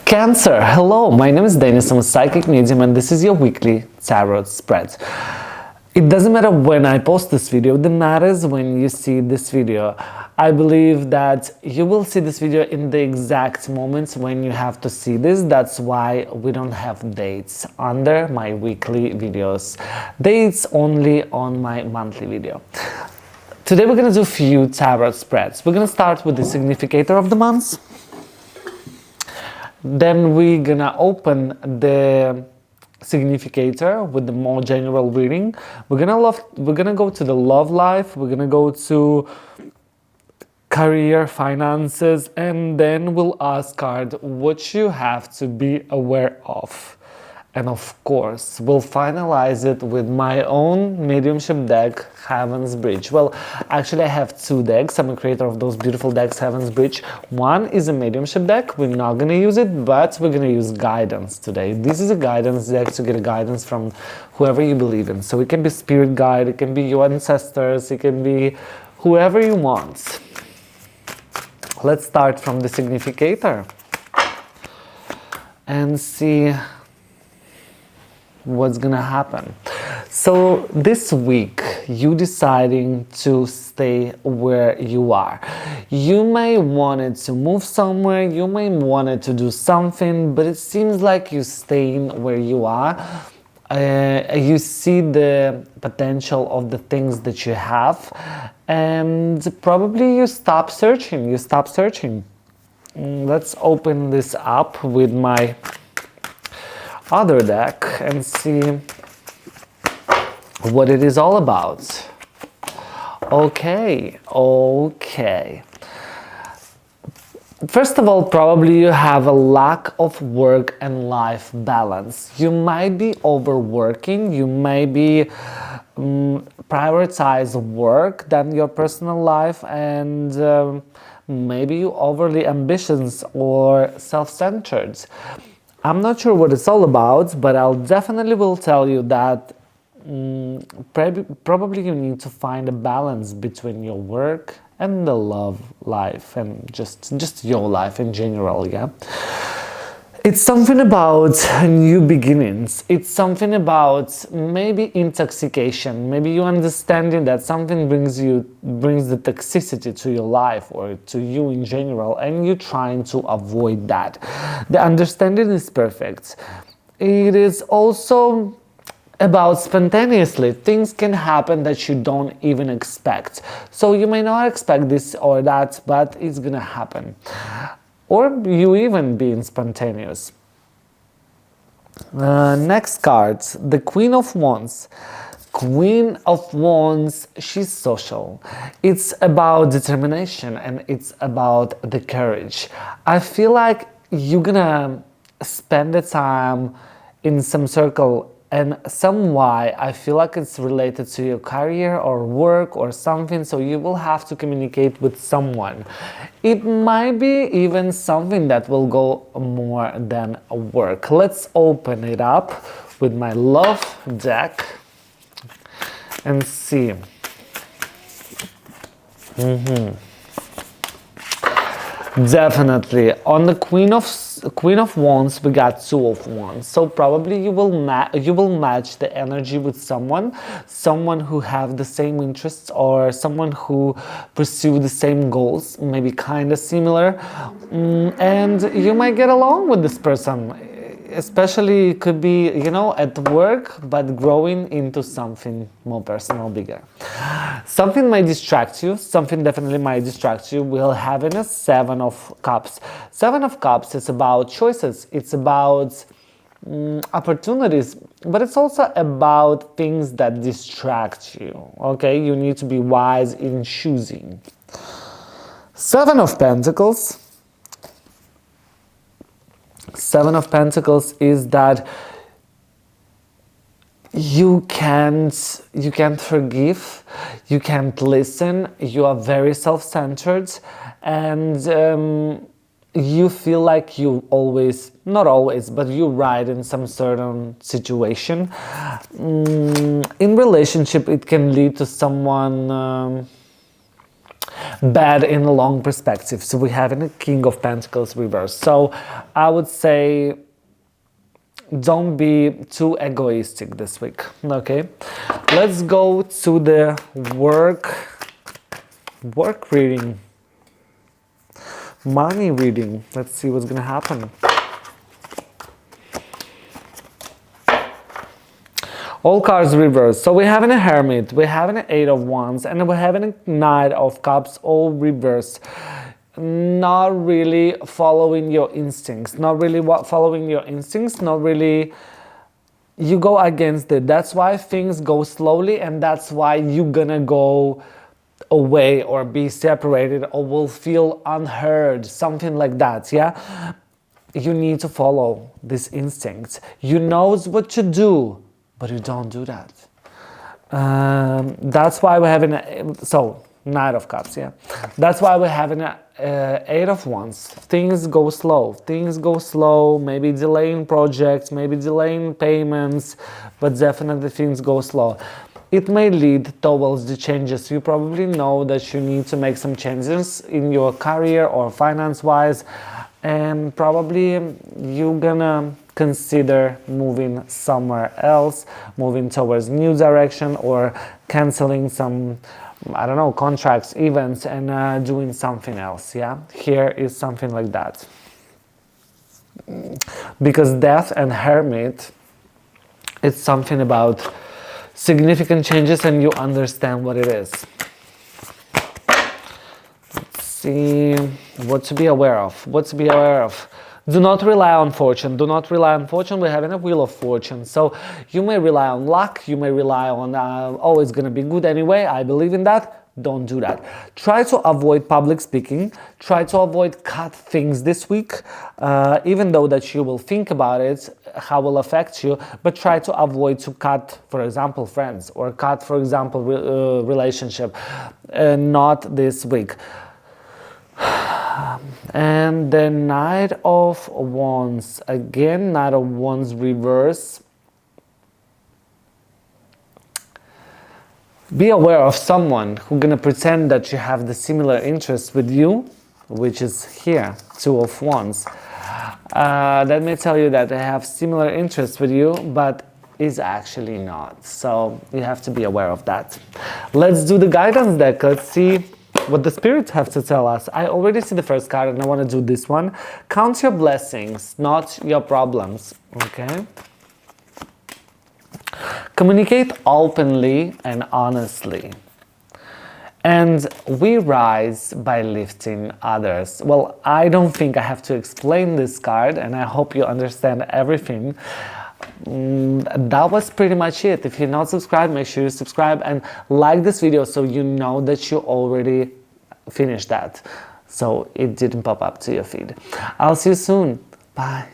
Cancer, hello, my name is Dennis, I'm a psychic medium and this is your weekly tarot spread. It doesn't matter when I post this video, it matters when you see this video. I believe that you will see this video in the exact moments when you have to see this. That's why we don't have dates under my weekly videos. Dates only on my monthly video. Today we're gonna do a few tarot spreads. We're gonna start with the significator of the months. Then we're gonna open the significator with the more general reading. We're gonna go to the love life, we're gonna go to career, finances, and then we'll ask card what you have to be aware of. And of course, we'll finalize it with my own mediumship deck, Heaven's Bridge. Well, actually I have two decks. I'm a creator of those beautiful decks, Heaven's Bridge. One is a mediumship deck. We're not gonna use it, but we're gonna use guidance today. This is a guidance deck to get a guidance from whoever you believe in. So it can be spirit guide, it can be your ancestors, it can be whoever you want. Let's start from the significator and see what's gonna happen. So this week you deciding to stay where you are. You may wanted to move somewhere, you may wanted to do something, but it seems like you're staying where you are. You see the potential of the things that you have, and probably you stop searching. Let's open this up with my other deck and see what it is all about. Okay. First of all, probably you have a lack of work and life balance. You might be overworking, you may be prioritize work than your personal life, and maybe you overly ambitious or self-centered. I'm not sure what it's all about, but I'll definitely will tell you that probably you need to find a balance between your work and the love life and just your life in general, yeah? It's something about new beginnings. It's something about maybe intoxication. Maybe you understanding that something brings the toxicity to your life or to you in general, and you're trying to avoid that. The understanding is perfect. It is also about spontaneously. Things can happen that you don't even expect. So you may not expect this or that, but it's gonna happen. Or you even being spontaneous. Next card, the Queen of Wands. Queen of Wands, she's social. It's about determination and it's about the courage. I feel like you're gonna spend the time in some circle, and some why I feel like it's related to your career or work or something, so you will have to communicate with someone. It might be even something that will go more than work. Let's open it up with my love deck and see. Definitely on the Queen of Wands we got Two of Wands, so probably you will match the energy with someone who have the same interests or someone who pursue the same goals, maybe kind of similar, and you might get along with this person. Especially it could be, you know, at work, but growing into something more personal, bigger. Something might distract you, something definitely might distract you. We'll have in a Seven of Cups. Seven of Cups is about choices, it's about opportunities, but it's also about things that distract you, okay? You need to be wise in choosing. Seven of Pentacles. Seven of Pentacles is that you can't forgive, you can't listen, you are very self-centered, and you feel like you always, not always, but you right in some certain situation. In relationship, it can lead to someone bad in the long perspective. So we have a King of Pentacles reverse. So I would say don't be too egoistic this week. Okay, let's go to the work reading, money reading. Let's see what's gonna happen. All cards reversed. So we're having a Hermit, we're having an Eight of Wands, and we're having a Knight of Cups, all reversed. Not really following your instincts, not really following your instincts, not really, you go against it. That's why things go slowly, and that's why you're gonna go away or be separated or will feel unheard, something like that. Yeah, you need to follow this instinct. You knows what to do, but you don't do that. That's why we're having Knight of Cups. Yeah, that's why we're having a Eight of Wands. Things go slow, maybe delaying projects, maybe delaying payments, but definitely things go slow. It may lead towards the changes. You probably know that you need to make some changes in your career or finance-wise, and probably you're gonna consider moving somewhere else, moving towards new direction, or canceling some, I don't know, contracts, events, and doing something else. Yeah, here is something like that. Because Death and Hermit, it's something about significant changes, and you understand what it is. Let's see what to be aware of. Do not rely on fortune. We're having a Wheel of Fortune. So you may rely on luck. You may rely on, oh, it's going to be good anyway. I believe in that. Don't do that. Try to avoid public speaking. Try to avoid cut things this week, even though that you will think about it, how it will affect you, but try to avoid to cut, for example, friends, or cut, for example, relationship, not this week. And the Knight of Wands, again, Knight of Wands reverse. Be aware of someone who's gonna pretend that you have the similar interests with you, which is here, Two of Wands. That may tell you that they have similar interests with you, but is actually not. So you have to be aware of that. Let's do the guidance deck. Let's see what the spirits have to tell us. I already see the first card, and I want to do this one. Count your blessings, not your problems. Okay. Communicate openly and honestly. And we rise by lifting others. Well, I don't think I have to explain this card, and I hope you understand everything. That was pretty much it. If you're not subscribed, make sure you subscribe and like this video so you know that you already finished that, so it didn't pop up to your feed. I'll see you soon. Bye.